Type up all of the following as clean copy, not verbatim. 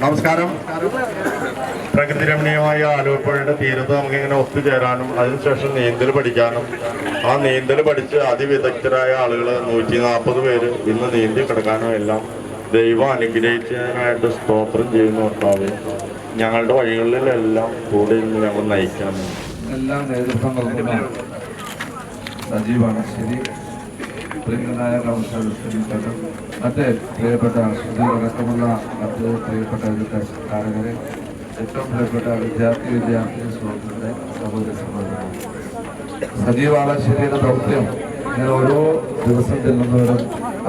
നമസ്കാരം. പ്രകൃതി രമണീയമായ ആലപ്പുഴയുടെ തീരത്ത് നമുക്കിങ്ങനെ ഒത്തുചേരാനും അതിനുശേഷം നീന്തൽ പഠിക്കാനും ആ നീന്തൽ പഠിച്ച് അതിവിദഗ്ധരായ ആളുകൾ 140 പേര് ഇന്ന് നീന്തി കിടക്കാനും എല്ലാം ദൈവം അനുഗ്രഹിച്ചതിനായിട്ട് സ്തോത്രം ചെയ്യുന്ന കർത്താവേ, ഞങ്ങളുടെ വഴികളിലെല്ലാം കൂടെ ഇന്ന് ഞങ്ങൾ നയിക്കണം. എല്ലാം നേതൃത്വം നൽകുന്ന സജീവാണ്. ശരി, പ്രിയങ്കനായ കൗൺസിലർ, മറ്റ് പ്രിയപ്പെട്ട അടക്കമുള്ള മറ്റ് പ്രിയപ്പെട്ട കാരകരെ, ഏറ്റവും പ്രിയപ്പെട്ട വിദ്യാർത്ഥി സുഹൃത്തുക്കളെ, സഹോദര സഹോദരൻ, സജീവ് ആളശ്ശേരിയുടെ ദൗത്യം ഇങ്ങനെ ഓരോ ദിവസം ചെല്ലുന്നവരും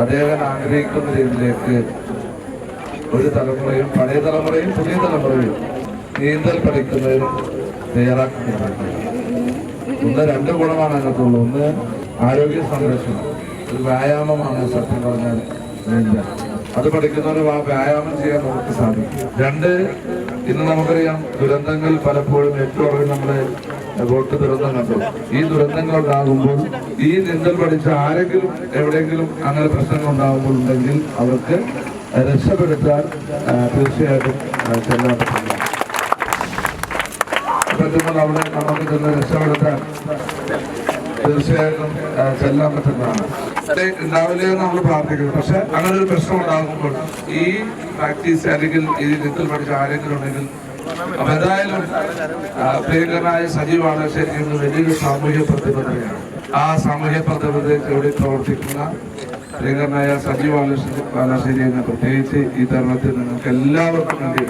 അദ്ദേഹം ആഗ്രഹിക്കുന്ന രീതിയിലേക്ക് ഒരു തലമുറയും പഴയ തലമുറയും പുതിയ തലമുറയും നീന്തൽ പഠിക്കുന്നതിന് തയ്യാറാക്കുന്നുണ്ട്. ഒന്ന് രണ്ട് ഗുണമാണ് അതിനകത്തുള്ളൂ. ഒന്ന് ആരോഗ്യ സംരക്ഷണം, ഒരു വ്യായാമമാണ് സത്യം പറഞ്ഞാൽ നീന്തൽ. അത് പഠിക്കുന്നവരും ആ വ്യായാമം ചെയ്യാൻ നമുക്ക് സാധിക്കും. രണ്ട്, ഇന്ന് നമുക്കറിയാം ദുരന്തങ്ങൾ പലപ്പോഴും ഏറ്റവും കൂടുതൽ നമ്മുടെ ബോട്ട് ദുരന്തം കണ്ടു. ഈ ദുരന്തങ്ങൾ ഉണ്ടാകുമ്പോൾ ഈ നീന്തൽ പഠിച്ച ആരെങ്കിലും എവിടെയെങ്കിലും അങ്ങനെ പ്രശ്നങ്ങൾ ഉണ്ടാകുമ്പോൾ ഉണ്ടെങ്കിൽ അവർക്ക് രക്ഷപ്പെടുത്താൻ തീർച്ചയായിട്ടും ചെല്ലാൻ പറ്റുമ്പോൾ അവിടെ നമുക്ക് ചെന്ന് രക്ഷപ്പെടുത്താൻ തീർച്ചയായിട്ടും ചെല്ലാൻ പറ്റുന്നതാണ്. ഉണ്ടാവില്ലേ നമ്മൾ പ്രാർത്ഥിക്കുന്നത്. പക്ഷെ അങ്ങനെ ഒരു പ്രശ്നം ഉണ്ടാകുമ്പോൾ ഈ പ്രാക്ടീസ് അല്ലെങ്കിൽ ഈ നീന്തൽ പഠിച്ച ആരെങ്കിലും ഉണ്ടെങ്കിൽ അപ്പൊ എന്തായാലും പ്രിയങ്കരനായ സജീവാണ് ശരിക്കും വലിയൊരു സാമൂഹ്യ പ്രതിബദ്ധതയാണ്. ആ സാമൂഹ്യ പ്രതിബദ്ധതയ്ക്ക് വേണ്ടി പ്രവർത്തിക്കുന്ന പ്രിയങ്കരനായ സജീവ് ബാലശ്ശേരി എന്ന് പ്രത്യേകിച്ച് ഈ തരുണത്തിൽ നിങ്ങൾക്ക് എല്ലാവർക്കും വേണ്ടി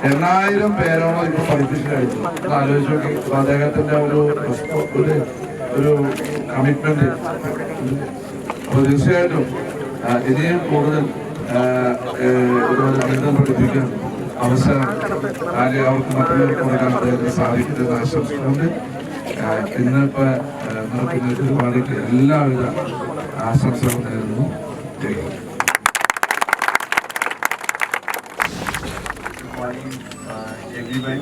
8000 പേരോളം ഇപ്പൊ പഠിപ്പിച്ചു കഴിഞ്ഞു. ആലോചിച്ച് നോക്കി. അദ്ദേഹത്തിന്റെ ഒരു കമ്മിറ്റ്മെന്റ്. അപ്പൊ തീർച്ചയായിട്ടും ഇനിയും കൂടുതൽ ഇതുപോലെ നീന്തൽ പഠിപ്പിക്കാൻ അവസരം അവർക്ക് മറ്റുള്ളവർക്ക് കൊടുക്കാൻ അദ്ദേഹത്തിന് സാധിക്കുന്നത് ആശംസിച്ചുകൊണ്ട് ഇന്നിപ്പോ നമുക്ക് ഒരുപാടിക്ക് എല്ലാവിധ ആശംസകളും നേരുന്നു. Everyone,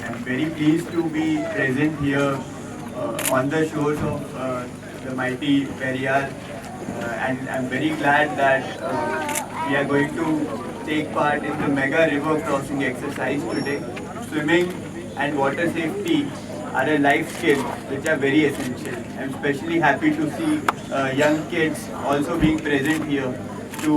I'm very pleased to be present here on the shores of the mighty Periyar, and I'm very glad that we are going to take part in the mega river crossing exercise today. Swimming and water safety are a life skill which are very essential. I'm especially happy to see young kids also being present here to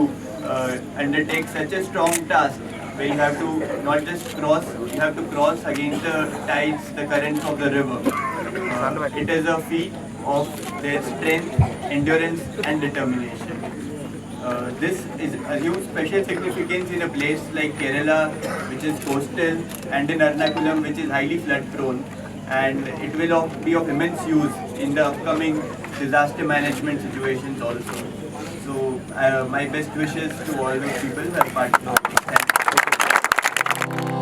undertake such a strong task, where you have to not just cross, you have to cross against the tides, the currents of the river. It is a feat of their strength, endurance and determination. This is a huge special significance in a place like Kerala, which is coastal, and in Ernakulam, which is highly flood prone, and it will be of immense use in the upcoming disaster management situations also. So my best wishes to all the people who have participated. Thank you.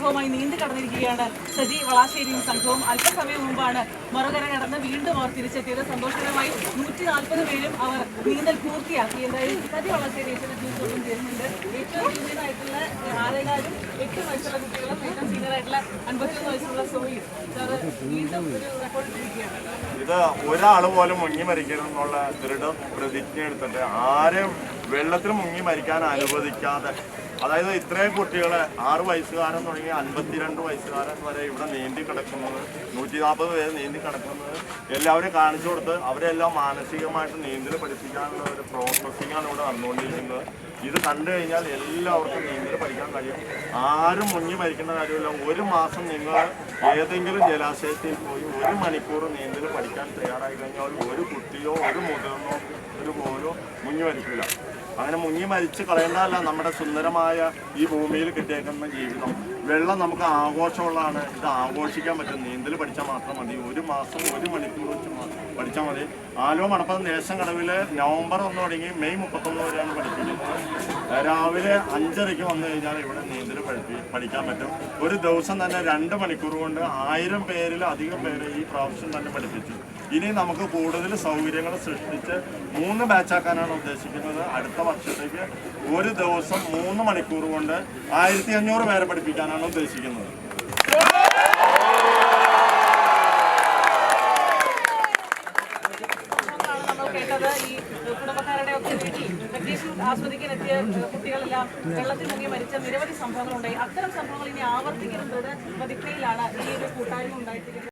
സംഭവമായി നീണ്ടു കടന്നിരിക്കുകയാണ് സജി വളാശ്ശേരിയും സംഘവും. അല്പസമയം മുമ്പാണ് മറുകര കടന്ന് വീണ്ടും അവർ തിരിച്ചെത്തിയത്. സന്തോഷകരമായി 140 പേരും അവർ നീന്തൽ പൂർത്തിയാക്കി. എന്തായാലും സജി വളാശ്ശേരി ജ്യൂസൊന്നും ചേരുന്നുണ്ട്. ഏറ്റവും ജൂനിയറായിട്ടുള്ള ആരെക്കാരും 8 വയസ്സുള്ള കുട്ടികളും ഏറ്റവും സീനിയറായിട്ടുള്ള 51 വയസ്സുള്ള സോയും വീണ്ടും ഒരു റെക്കോർഡ് ഇട്ടിരിക്കുകയാണ്. ഇത് ഒരാൾ പോലും മുങ്ങി മരിക്കണമെന്നുള്ള ദൃഢപ്രതിജ്ഞ എടുത്തിട്ട് ആരും വെള്ളത്തിൽ മുങ്ങി മരിക്കാൻ അനുവദിക്കാതെ, അതായത് ഇത്രയും കുട്ടികളെ 6 വയസ്സുകാരൻ തുടങ്ങി 52 വയസ്സുകാരൻ വരെ ഇവിടെ നീന്തി കിടക്കുന്നത്, 140 പേര് നീന്തി കിടക്കുന്നത് എല്ലാവരും കാണിച്ചു കൊടുത്ത് അവരെല്ലാം മാനസികമായിട്ട് നീന്തൽ പഠിപ്പിക്കാനുള്ള ഒരു പ്രോസസ്സിങ്ങാണ് ഇവിടെ നടന്നുകൊണ്ടിരിക്കുന്നത്. ഇത് കണ്ടു കഴിഞ്ഞാൽ എല്ലാവർക്കും നീന്തൽ പഠിക്കാൻ കഴിയും. ആരും മുങ്ങി മരിക്കുന്ന കാര്യമില്ല. 1 മാസം നിങ്ങൾ ഏതെങ്കിലും ജലാശയത്തിൽ പോയി 1 മണിക്കൂർ നീന്തൽ പഠിക്കാൻ തയ്യാറായി കഴിഞ്ഞാൽ ഒരു കുട്ടിയോ ഒരു മുതിർന്നോ ഒരു പോലോ മുങ്ങി മരിക്കില്ല. അങ്ങനെ മുങ്ങി മരിച്ച് കളയേണ്ടതല്ല നമ്മുടെ സുന്ദരമായ ഈ ഭൂമിയിൽ കിട്ടിയേക്കുന്ന ജീവിതം. വെള്ളം നമുക്ക് ആഘോഷമുള്ളതാണ്. ഇത് ആഘോഷിക്കാൻ പറ്റും. നീന്തൽ പഠിച്ചാൽ മാത്രം മതി. 1 മാസം 1 മണിക്കൂർ വെച്ച് പഠിച്ചാൽ മതി. ആലുവ മണപ്പുറം ദേശം കടവിൽ നവംബർ 1 തുടങ്ങി മെയ് 31 വരെയാണ് പഠിപ്പിക്കുന്നത്. രാവിലെ 5:30 വന്നു കഴിഞ്ഞാൽ ഇവിടെ നീന്തൽ പഠിക്കാൻ പറ്റും. ഒരു ദിവസം തന്നെ 2 മണിക്കൂർ കൊണ്ട് 1000 പേരിലധികം പേര് ഈ പ്രാവശ്യം തന്നെ പഠിപ്പിച്ചു. ഇനി നമുക്ക് കൂടുതൽ സൗകര്യങ്ങൾ സൃഷ്ടിച്ച് 3 ബാച്ചാക്കാനാണ് ഉദ്ദേശിക്കുന്നത്. അടുത്ത വർഷത്തേക്ക് ഒരു ദിവസം 3 മണിക്കൂർ കൊണ്ട് 1500 പേരെ പഠിപ്പിക്കാനാണ് ഉദ്ദേശിക്കുന്നത്. കേട്ടത് ഈ കുടുംബക്കാരുടെ ഒക്കെ വീട്ടിൽ വെക്കേഷൻ ആസ്വദിക്കാൻ എത്തിയ കുട്ടികളെല്ലാം വെള്ളത്തിൽ മുങ്ങി മരിച്ച നിരവധി സംഭവങ്ങളുണ്ടായി. അത്തരം സംഭവങ്ങൾ ഇനി ആവർത്തിക്കുന്നത് പ്രതിജ്ഞയിലാണ് ഈ ഒരു കൂട്ടായ്മ ഉണ്ടായിട്ടിരിക്കുന്നത്.